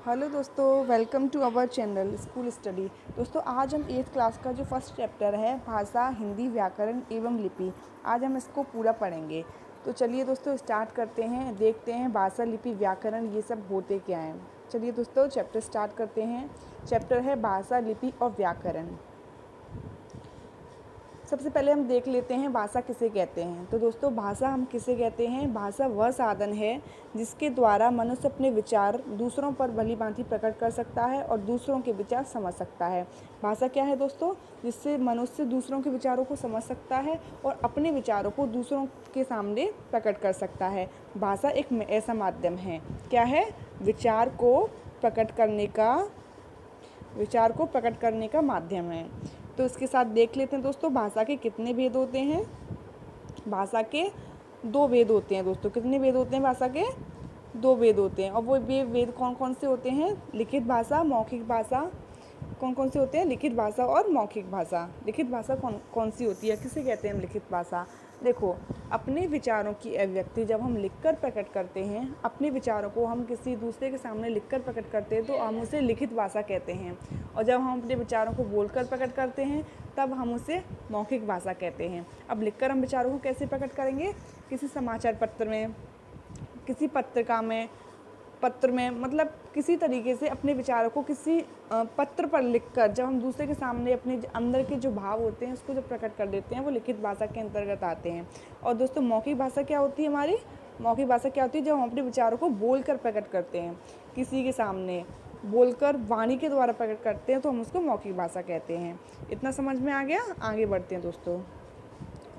Hello दोस्तों, welcome to our channel School Study. दोस्तों, आज हम 8th क्लास का जो फर्स्ट चैप्टर है भाषा, हिंदी, व्याकरण एवं लिपि, आज हम इसको पूरा पढ़ेंगे। तो चलिए दोस्तों स्टार्ट करते हैं, देखते हैं भाषा, लिपि, व्याकरण ये सब होते क्या हैं। चलिए दोस्तों चैप्टर स्टार्ट करते हैं। चैप्टर है भाषा, लिपि और व्याकरण। सबसे पहले हम देख लेते हैं भाषा किसे कहते हैं। तो दोस्तों भाषा हम किसे कहते हैं? भाषा वह साधन है जिसके द्वारा मनुष्य अपने विचार दूसरों पर भली भांति प्रकट कर सकता है और दूसरों के विचार समझ सकता है। भाषा क्या है दोस्तों? जिससे मनुष्य दूसरों के विचारों को समझ सकता है और अपने विचारों को दूसरों के सामने प्रकट कर सकता है। भाषा एक ऐसा माध्यम है, क्या है? विचार को प्रकट करने का माध्यम है। तो इसके साथ देख लेते हैं दोस्तों भाषा के कितने भेद होते हैं। भाषा के 2 भेद होते हैं दोस्तों। कितने भेद होते हैं भाषा के? 2 भेद होते हैं। और वो भेद कौन कौन से होते हैं? लिखित भाषा, मौखिक भाषा। कौन कौन से होते हैं? लिखित भाषा और मौखिक भाषा। लिखित भाषा कौन कौन सी होती है? किसे कहते हैं हम लिखित भाषा? देखो, अपने विचारों की अभिव्यक्ति जब हम लिखकर प्रकट करते हैं, अपने विचारों को हम किसी दूसरे के सामने लिखकर प्रकट करते हैं तो हम उसे लिखित भाषा कहते हैं। और जब हम अपने विचारों को बोलकर प्रकट करते हैं तब हम उसे मौखिक भाषा कहते हैं। अब लिखकर हम विचारों को कैसे प्रकट करेंगे? किसी समाचार पत्र में, किसी पत्र में मतलब किसी तरीके से अपने विचारों को किसी पत्र पर लिखकर जब हम दूसरे के सामने अपने अंदर के जो भाव होते हैं उसको जब प्रकट कर देते हैं, वो लिखित भाषा के अंतर्गत आते हैं। और दोस्तों मौखिक भाषा क्या होती है हमारी? मौखिक भाषा क्या होती है? जब हम अपने विचारों को बोलकर प्रकट करते हैं, किसी के सामने बोलकर वाणी के द्वारा प्रकट करते हैं तो हम उसको मौखिक भाषा कहते हैं। इतना समझ में आ गया? आगे बढ़ते हैं दोस्तों।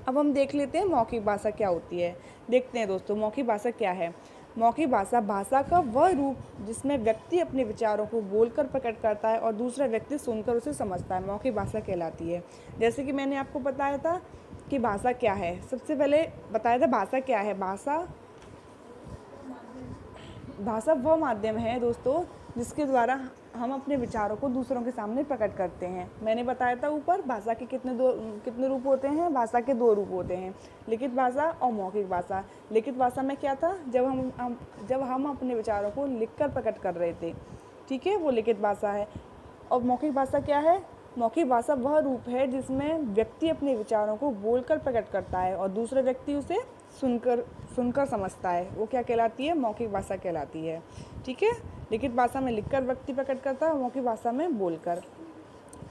अब हम देख लेते हैं मौखिक भाषा क्या होती है। देखते हैं दोस्तों मौखिक भाषा क्या है। मौखिक भाषा भाषा का वह रूप जिसमें व्यक्ति अपने विचारों को बोलकर प्रकट करता है और दूसरा व्यक्ति सुनकर उसे समझता है, मौखिक भाषा कहलाती है। जैसे कि मैंने आपको बताया था कि भाषा क्या है, सबसे पहले बताया था भाषा क्या है। भाषा वह माध्यम है दोस्तों जिसके द्वारा हम अपने विचारों को दूसरों के सामने प्रकट करते हैं। मैंने बताया था ऊपर भाषा के कितने रूप होते हैं? भाषा के 2 रूप होते हैं, लिखित भाषा और मौखिक भाषा। लिखित भाषा में क्या था? जब हम अपने विचारों को लिखकर प्रकट कर रहे थे, ठीक है, वो लिखित भाषा है। और मौखिक भाषा क्या है? मौखिक भाषा वह रूप है जिसमें व्यक्ति अपने विचारों को बोलकर प्रकट करता है और दूसरा व्यक्ति उसे सुनकर समझता है, वो क्या कहलाती है? मौखिक भाषा कहलाती है। ठीक है, लिखित भाषा में लिखकर व्यक्ति प्रकट करता है और मौखिक भाषा में बोलकर।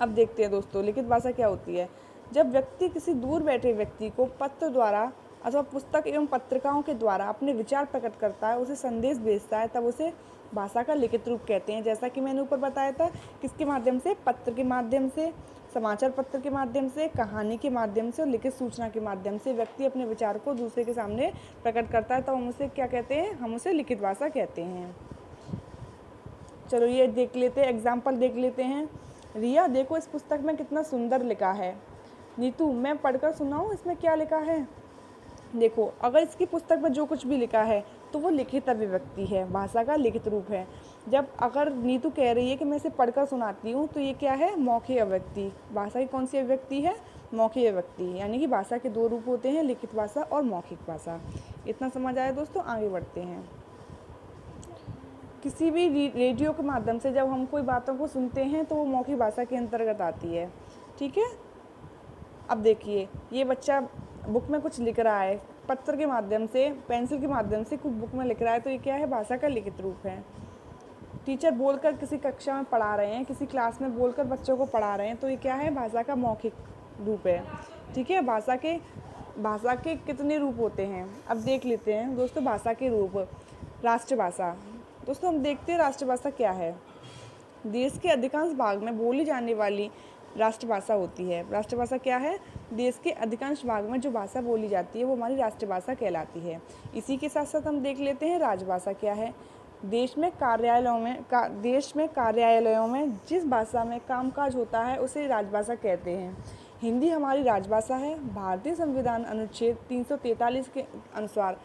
अब देखते हैं दोस्तों लिखित भाषा क्या होती है। जब व्यक्ति किसी दूर बैठे व्यक्ति को पत्र द्वारा अथवा पुस्तक एवं पत्रिकाओं के द्वारा अपने विचार प्रकट करता है, उसे संदेश भेजता है, तब उसे भाषा का लिखित रूप कहते हैं। जैसा कि मैंने ऊपर बताया था, किसके माध्यम से? पत्र के माध्यम से, समाचार पत्र के माध्यम से, कहानी के माध्यम से और लिखित सूचना के माध्यम से व्यक्ति अपने विचार को दूसरे के सामने प्रकट करता है, तो हम उसे क्या कहते हैं? हम उसे लिखित भाषा कहते हैं। चलो ये देख लेते हैं, एग्जाम्पल देख लेते हैं। रिया देखो इस पुस्तक में कितना सुंदर लिखा है। नीतू मैं पढ़कर सुनाऊँ इसमें क्या लिखा है? देखो, अगर इसकी पुस्तक में जो कुछ भी लिखा है तो वो लिखित अभिव्यक्ति है, भाषा का लिखित रूप है। जब अगर नीतू कह रही है कि मैं इसे पढ़कर सुनाती हूँ तो ये क्या है? मौखिक अभिव्यक्ति। भाषा की कौन सी अभिव्यक्ति है? मौखिक अभिव्यक्ति। यानी कि भाषा के 2 रूप होते हैं, लिखित भाषा और मौखिक भाषा। इतना समझ आया दोस्तों? आगे बढ़ते हैं। किसी भी रेडियो के माध्यम से जब हम कोई बातों को सुनते हैं तो वो मौखिक भाषा के अंतर्गत आती है। ठीक है, अब देखिए ये बच्चा बुक में कुछ लिख रहा है, पत्र के माध्यम से, पेंसिल के माध्यम से कुछ बुक में लिख रहा है, तो ये क्या है? भाषा का लिखित रूप है। टीचर बोलकर किसी कक्षा में पढ़ा रहे हैं, किसी क्लास में बोलकर बच्चों को पढ़ा रहे हैं, तो ये क्या है? भाषा का मौखिक रूप है। ठीक है, भाषा के कितने रूप होते हैं अब देख लेते हैं दोस्तों। भाषा के रूप। राष्ट्रभाषा। दोस्तों हम देखते हैं राष्ट्रभाषा क्या है। देश के अधिकांश भाग में बोली जाने वाली राष्ट्रभाषा होती है। राष्ट्रभाषा क्या है? देश के अधिकांश भाग में जो भाषा बोली जाती है वो हमारी राष्ट्रभाषा कहलाती है। इसी के साथ साथ हम देख लेते हैं राजभाषा क्या है। देश में कार्यालयों में जिस भाषा में कामकाज होता है उसे राजभाषा कहते हैं। हिंदी हमारी राजभाषा है। भारतीय संविधान अनुच्छेद 343 के अनुसार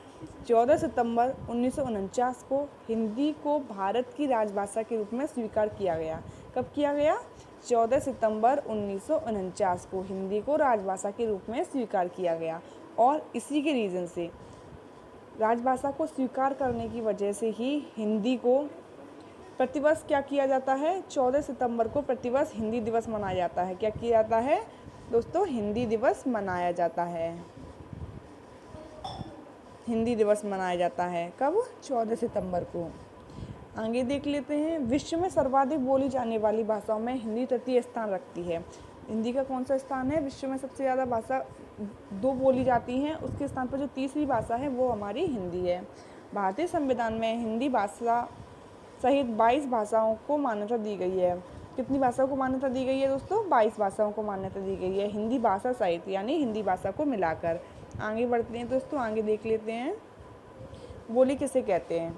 14 सितंबर 1949 को हिंदी को भारत की राजभाषा के रूप में स्वीकार किया गया। कब किया गया? 14 सितंबर 1949 को हिंदी को राजभाषा के रूप में स्वीकार किया गया। और इसी के रीज़न से, राजभाषा को स्वीकार करने की वजह से ही हिंदी को प्रतिवर्ष क्या किया जाता है? 14 सितंबर को प्रतिवर्ष हिंदी दिवस मनाया जाता है। क्या किया जाता है दोस्तों? हिंदी दिवस मनाया जाता है। हिंदी दिवस मनाया जाता है कब? 14 सितंबर को। आगे देख लेते हैं, विश्व में सर्वाधिक बोली जाने वाली भाषाओं में हिंदी तृतीय स्थान रखती है। हिंदी का कौन सा स्थान है? विश्व में सबसे ज़्यादा भाषा 2 बोली जाती हैं, उसके स्थान पर जो तीसरी भाषा है वो हमारी हिंदी है। भारतीय संविधान में हिंदी भाषा सहित 22 भाषाओं को मान्यता दी गई है। कितनी भाषाओं को मान्यता दी गई है दोस्तों? 22 भाषाओं को मान्यता दी गई है, हिंदी भाषा सहित, यानी हिंदी भाषा को मिलाकर। आगे बढ़ते हैं दोस्तों, आगे देख लेते हैं, बोली किसे कहते हैं?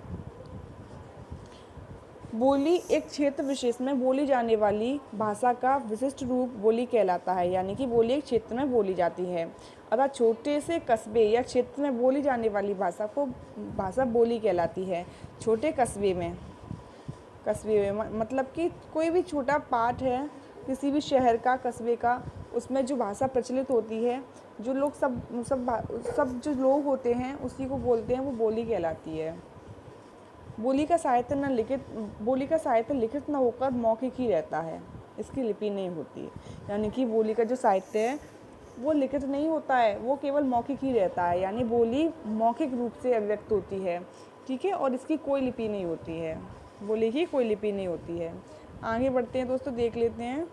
बोली एक क्षेत्र विशेष में बोली जाने वाली भाषा का विशिष्ट रूप बोली कहलाता है, यानी कि बोली एक क्षेत्र में बोली जाती है। अर्थात छोटे से कस्बे या क्षेत्र में बोली जाने वाली भाषा बोली कहलाती है। छोटे कस्बे में मतलब कि कोई भी छोटा पार्ट है किसी भी शहर का, कस्बे का, उसमें जो भाषा प्रचलित होती है, जो लोग सब जो लोग होते हैं उसी को बोलते हैं, वो बोली कहलाती है। बोली का साहित्य लिखित न होकर मौखिक ही रहता है, इसकी लिपि नहीं होती। यानी कि बोली का जो साहित्य है वो लिखित नहीं होता है, वो केवल मौखिक ही रहता है, यानी बोली मौखिक रूप से अभिव्यक्त होती है, ठीक है, और इसकी कोई लिपि नहीं होती है, बोली की कोई लिपि नहीं होती है। आगे बढ़ते हैं दोस्तों, देख लेते हैं,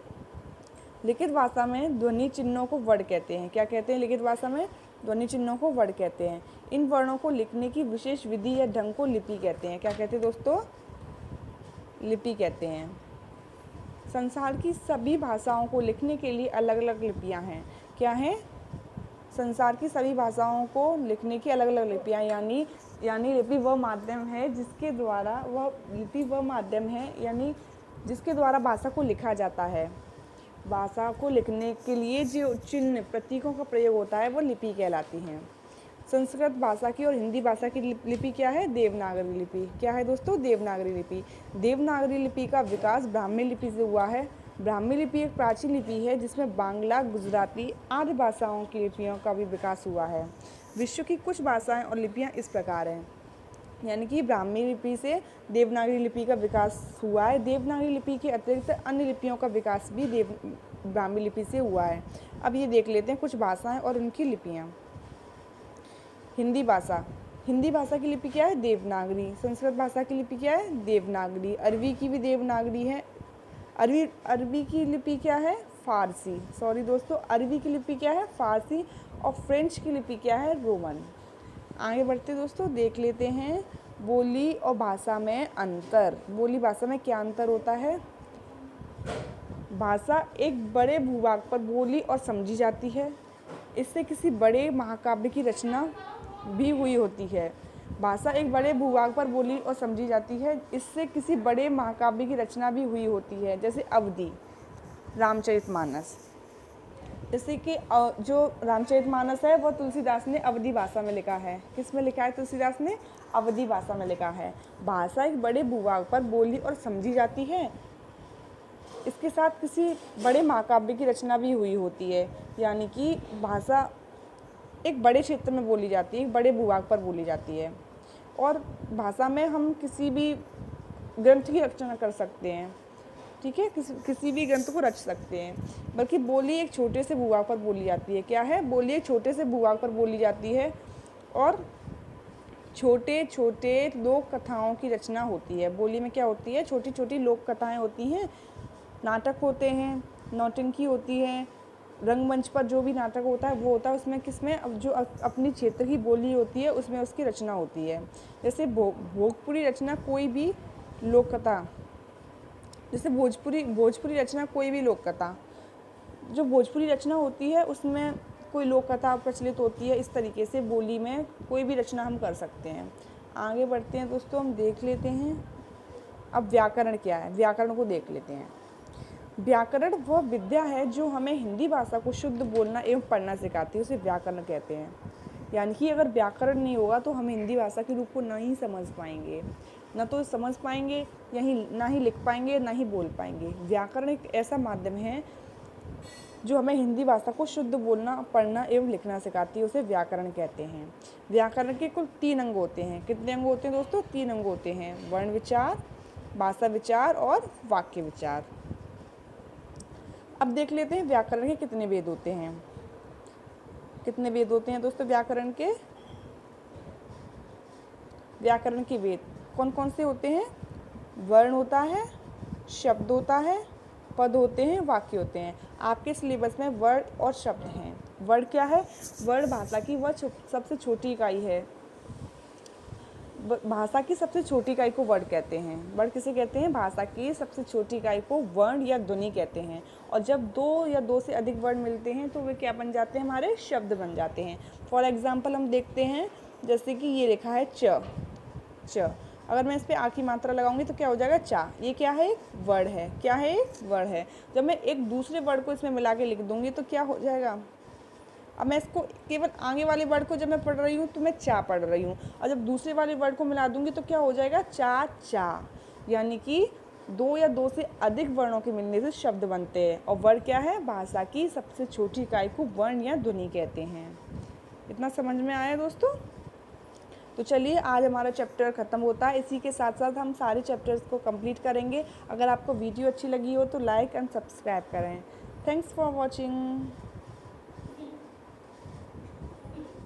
लिखित भाषा में ध्वनि चिन्हों को वर्ड कहते हैं। क्या कहते हैं? लिखित भाषा में ध्वनि चिन्हों को वर्ड कहते हैं। इन वर्णों को लिखने की विशेष विधि या ढंग को लिपि कहते हैं। क्या कहते हैं दोस्तों? लिपि कहते हैं। संसार की सभी भाषाओं को लिखने के लिए अलग अलग लिपियां हैं। क्या हैं? संसार की सभी भाषाओं को लिखने की अलग अलग लिपियां, यानी लिपि वह माध्यम है जिसके द्वारा भाषा को लिखा जाता है। भाषा को लिखने के लिए जो चिन्ह प्रतीकों का प्रयोग होता है वो लिपि कहलाती हैं। संस्कृत भाषा की और हिंदी भाषा की लिपि क्या है? देवनागरी लिपि। क्या है दोस्तों? देवनागरी लिपि। देवनागरी लिपि का विकास ब्राह्मी लिपि से हुआ है। ब्राह्मी लिपि एक प्राचीन लिपि है जिसमें बांग्ला, गुजराती आदि भाषाओं की लिपियों का भी विकास हुआ है। विश्व की कुछ भाषाएं और लिपियां इस प्रकार हैं, यानी कि ब्राह्मी लिपि से देवनागरी लिपि का विकास हुआ है। देवनागरी लिपि के अतिरिक्त अन्य लिपियों का विकास भी ब्राह्मी लिपि से हुआ है। अब ये देख लेते हैं कुछ भाषाएं और उनकी लिपियां। हिंदी भाषा की लिपि क्या है? देवनागरी। संस्कृत भाषा की लिपि क्या है? देवनागरी। अरबी की भी देवनागरी है। अरबी की लिपि क्या है? फारसी। सॉरी दोस्तों, अरबी की लिपि क्या है? फारसी। और फ्रेंच की लिपि क्या है? रोमन। आगे बढ़ते दोस्तों, देख लेते हैं बोली और भाषा में अंतर। बोली भाषा में क्या अंतर होता है? भाषा एक बड़े भूभाग पर बोली और समझी जाती है। इससे किसी बड़े महाकाव्य की रचना भी हुई होती है। भाषा एक बड़े भूभाग पर बोली और समझी जाती है, इससे किसी बड़े महाकाव्य की रचना भी हुई होती है, जैसे अवधि, रामचरितमानस। जैसे कि जो रामचरितमानस है वो तुलसीदास ने अवधी भाषा में लिखा है। किस में लिखा है? तुलसीदास ने अवधी भाषा में लिखा है। भाषा एक बड़े भूभाग पर बोली और समझी जाती है, इसके साथ किसी बड़े महाकाव्य की रचना भी हुई होती है, यानी कि भाषा एक बड़े क्षेत्र में बोली जाती है, एक बड़े भूभाग पर बोली जाती है। और भाषा में हम किसी भी ग्रंथ की रचना कर सकते हैं, ठीक है, किसी भी ग्रंथ को रच सकते हैं। बल्कि बोली एक छोटे से भूभाग पर बोली जाती है। क्या है? बोली एक छोटे से भूभाग पर बोली जाती है और छोटे छोटे लोक कथाओं की रचना होती है। बोली में क्या होती है? छोटी छोटी लोक कथाएँ होती हैं, नाटक होते हैं, नौटंकी होती है, रंगमंच पर जो भी नाटक होता है वो होता है, उसमें किसमें अब जो अपनी क्षेत्र की बोली होती है उसमें उसकी रचना होती है। जैसे भोजपुरी रचना कोई भी लोक कथा, जैसे भोजपुरी रचना कोई भी लोक कथा, जो भोजपुरी रचना होती है उसमें कोई लोक कथा प्रचलित होती है। इस तरीके से बोली में कोई भी रचना हम कर सकते हैं। आगे बढ़ते हैं दोस्तों, हम देख लेते हैं अब व्याकरण क्या है। व्याकरण को देख लेते हैं। व्याकरण वह विद्या है जो हमें हिंदी भाषा को शुद्ध बोलना एवं पढ़ना सिखाती है, उसे व्याकरण कहते हैं। यानी कि अगर व्याकरण नहीं होगा तो हम हिंदी भाषा के रूप को नहीं समझ पाएंगे, ना तो समझ पाएंगे, ना ही लिख पाएंगे, ना ही बोल पाएंगे। व्याकरण एक ऐसा माध्यम है जो हमें हिंदी भाषा को शुद्ध बोलना, पढ़ना एवं लिखना सिखाती है, उसे व्याकरण कहते हैं। व्याकरण के कुल 3 अंग होते हैं। कितने अंग होते हैं दोस्तों? 3 अंग होते हैं। वर्ण विचार, भाषा विचार और वाक्य विचार। अब देख लेते हैं व्याकरण के कितने भेद होते हैं। कितने भेद होते हैं दोस्तों व्याकरण के? व्याकरण के भेद कौन कौन से होते हैं? वर्ण होता है, शब्द होता है, पद होते हैं, वाक्य होते हैं। आपके सिलेबस में वर्ण और शब्द हैं। वर्ण क्या है? वर्ण भाषा की वह सबसे छोटी इकाई है। भाषा की सबसे छोटी इकाई को वर्ण कहते हैं। वर्ण किसे कहते हैं? भाषा की सबसे छोटी इकाई को वर्ण या ध्वनि कहते हैं। और जब दो या दो से अधिक वर्ण मिलते हैं तो वे क्या बन जाते हैं? हमारे शब्द बन जाते हैं। फॉर एग्जाम्पल हम देखते हैं, जैसे कि ये लिखा है च। अगर मैं इस पर आ की मात्रा लगाऊंगी तो क्या हो जाएगा? चा। ये क्या है? एक वर्ण है। क्या है? एक वर्ण है। जब मैं एक दूसरे वर्ड को इसमें मिला के लिख दूंगी तो क्या हो जाएगा? अब मैं इसको केवल आगे वाले वर्ड को जब मैं पढ़ रही हूँ तो मैं चा पढ़ रही हूँ, और जब दूसरे वाले वर्ड को मिला दूंगी तो क्या हो जाएगा? चा चा। यानी कि दो या दो से अधिक वर्णों के मिलने से शब्द बनते हैं। और वर्ण क्या है? भाषा की सबसे छोटी इकाई को वर्ण या ध्वनि कहते हैं। इतना समझ में आया दोस्तों? तो चलिए आज हमारा चैप्टर ख़त्म होता है। इसी के साथ साथ हम सारे चैप्टर्स को कंप्लीट करेंगे। अगर आपको वीडियो अच्छी लगी हो तो लाइक एंड सब्सक्राइब करें। Thanks for watching.